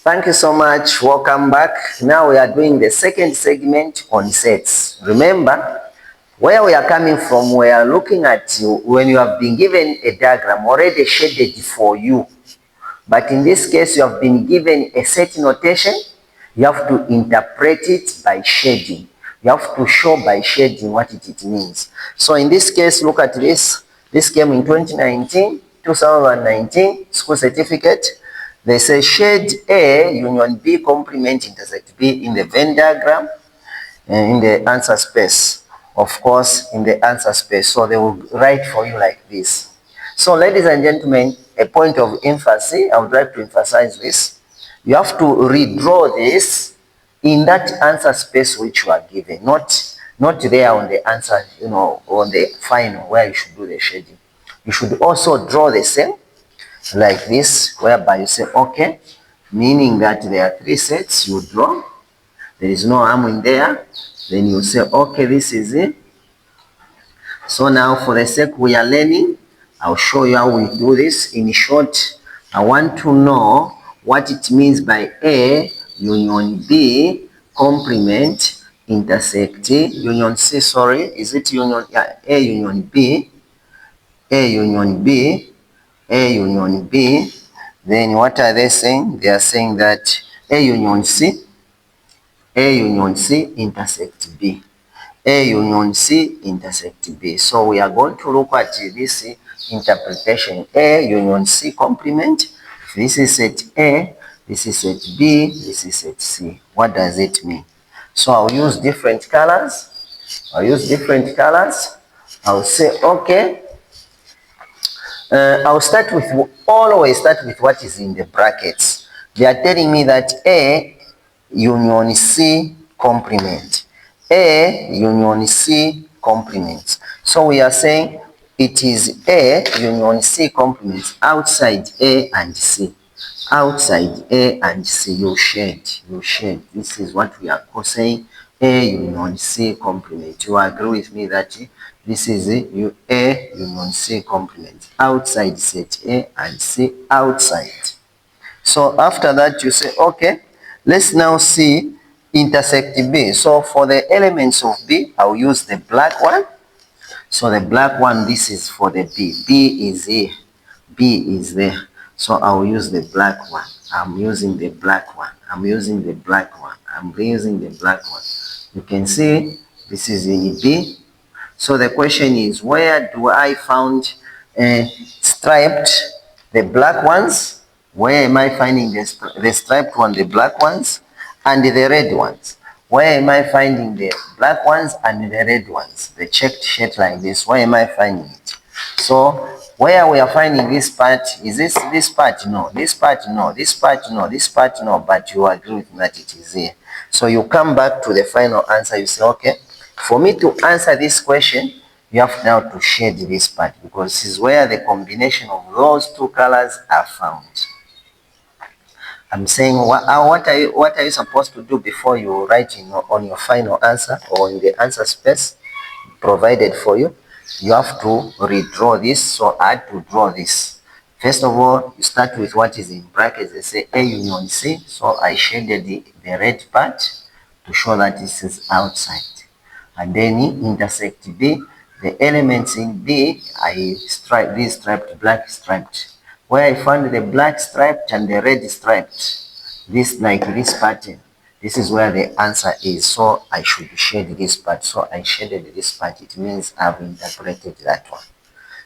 Thank you so much. Welcome back. Now we are doing the second segment on sets. Remember, where we are coming from, we are looking at you when you have been given a diagram already shaded for you. But in this case, you have been given a set notation. You have to interpret it by shading. You have to show by shading what it means. So in this case, look at this. This came in 2019 school certificate. They say shade A, union B, complement, intersect B in the Venn diagram and in the answer space. Of course, in the answer space. So they will write for you like this. So ladies and gentlemen, a point of emphasis, I would like to emphasize this. You have to redraw this in that answer space which you are given, not there on the answer, on the final where you should do the shading. You should also draw the same like this, whereby you say, okay, meaning that there are three sets you draw. There is no arm in there. Then you say, okay, this is it. So now for the sake we are learning, I'll show you how we do this. In short, I want to know what it means by A, union B, complement, intersect, union C, sorry, is it union, yeah, A union B, A union B, A union B. Then what are they saying? They are saying that A union C intersect B. A union C intersect B. So we are going to look at this interpretation. A union C complement. This is set A, this is set B, this is set C. What does it mean? So I'll use different colors. I'll say, okay, I'll always start with what is in the brackets. They are telling me that A union C complement. A union C complements. So we are saying it is A union C complements outside A and C. Outside A and C, you shade. This is what we are saying. A union C complement. You agree with me that this is A union C complement. Outside set A and C outside. So after that you say, okay, let's now see intersect B. So for the elements of B, I'll use the black one. So the black one, this is for the B. B is here. B is there. So I'll use the black one. I'm using the black one. You can see this is in B. So the question is, where do I find striped, the black ones? Where am I finding the striped one, the black ones, and the red ones? Where am I finding the black ones and the red ones? The checked shirt like this, where am I finding it? So where we are finding this part, is this part? No. This part? No. This part? No. This part? No. But you agree with me that it is here. So you come back to the final answer. You say, okay, for me to answer this question, you have now to shade this part because this is where the combination of those two colors are found. I'm saying, what are you supposed to do before you write on your final answer or in the answer space provided for you? You have to redraw this. So I had to draw this. First of all, you start with what is in brackets. They say A union C. So I shaded the red part to show that this is outside. And then intersect B. The elements in B, I striped this striped, black striped. Where I found the black striped and the red striped, this like this pattern, this is where the answer is. So I should shade this part. So I shaded this part. It means I've interpreted that one.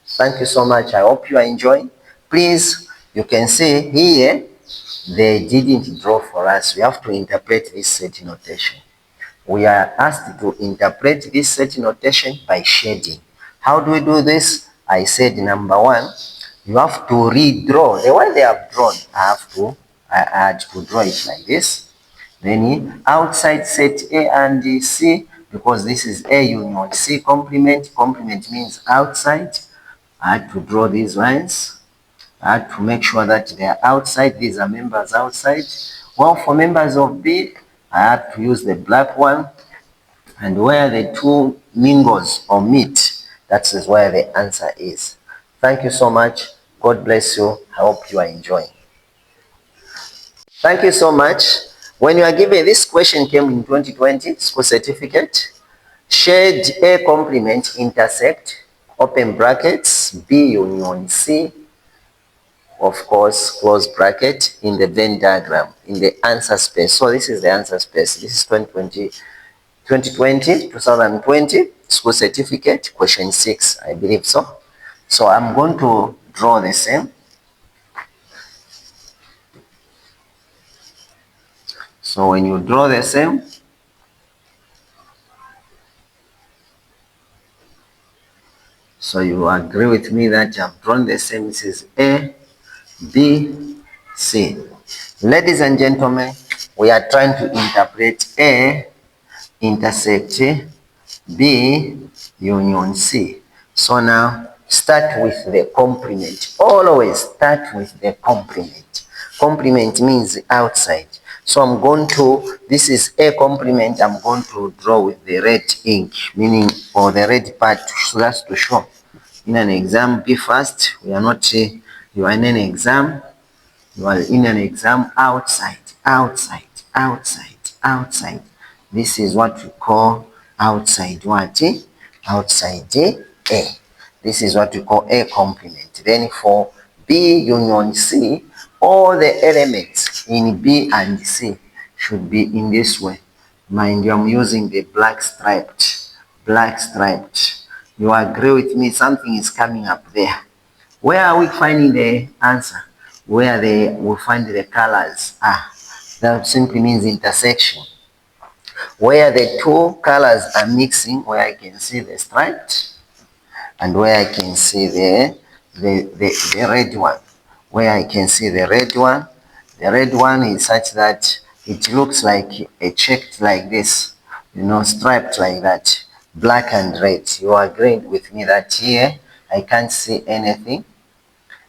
Thank you so much. I hope you are enjoying. Please, you can see here, they didn't draw for us. We have to interpret this set notation. We are asked to interpret this set notation by shading. How do we do this? I said number one, you have to redraw. The one they have drawn, I had to draw it like this. Then outside set A and C, because this is A union C complement. Complement means outside. I had to draw these lines. I had to make sure that they are outside. These are members outside. Well, for members of B, I had to use the black one. And where the two mingles or meet, that is where the answer is. Thank you so much. God bless you. I hope you are enjoying. Thank you so much. When you are given this question came in 2020 school certificate, shade A complement intersect, open brackets, B union C, of course, close bracket, in the Venn diagram, in the answer space. So this is the answer space. This is 2020 school certificate, question 6, I believe so. So I'm going to draw the same. So when you draw the same, so you agree with me that I've drawn the same. This is A, B, C. Ladies and gentlemen, we are trying to interpret A intersect B union C. So now start with the complement. Always start with the complement. Complement means outside. So I'm going to, this is A complement, I'm going to draw with the red ink, meaning, or the red part, so that's to show. In an exam, be fast. We are not, you are in an exam, you are in an exam outside, outside, outside, outside. This is what we call outside what? Outside A. This is what we call A complement. Then for B union C, all the elements in B and C should be in this way. Mind you, I'm using the black striped. Black striped. You agree with me? Something is coming up there. Where are we finding the answer? Where we find the colors. That simply means intersection. Where the two colors are mixing, where I can see the striped and where I can see the red one. Where I can see the red one. The red one is such that it looks like a checked like this, you know, striped like that, black and red. You agree with me that here I can't see anything.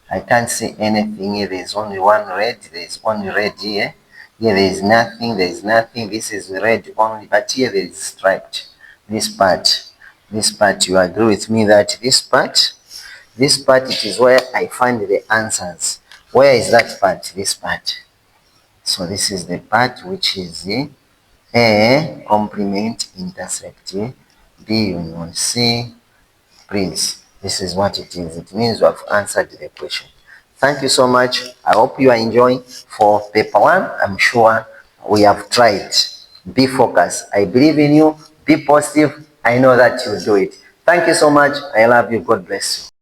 I can't see anything here. There's only one red. There's only red here. Here there is nothing. There is nothing. This is red only. But here there is striped. This part, you agree with me that this part, it is where I find the answers. Where is that part? This part. So this is the part which is the A complement intersect B union C. Please, this is what it is. It means you have answered the question. Thank you so much. I hope you are enjoying. For paper 1, I'm sure we have tried. Be focused. I believe in you. Be positive. I know that you'll do it. Thank you so much. I love you. God bless you.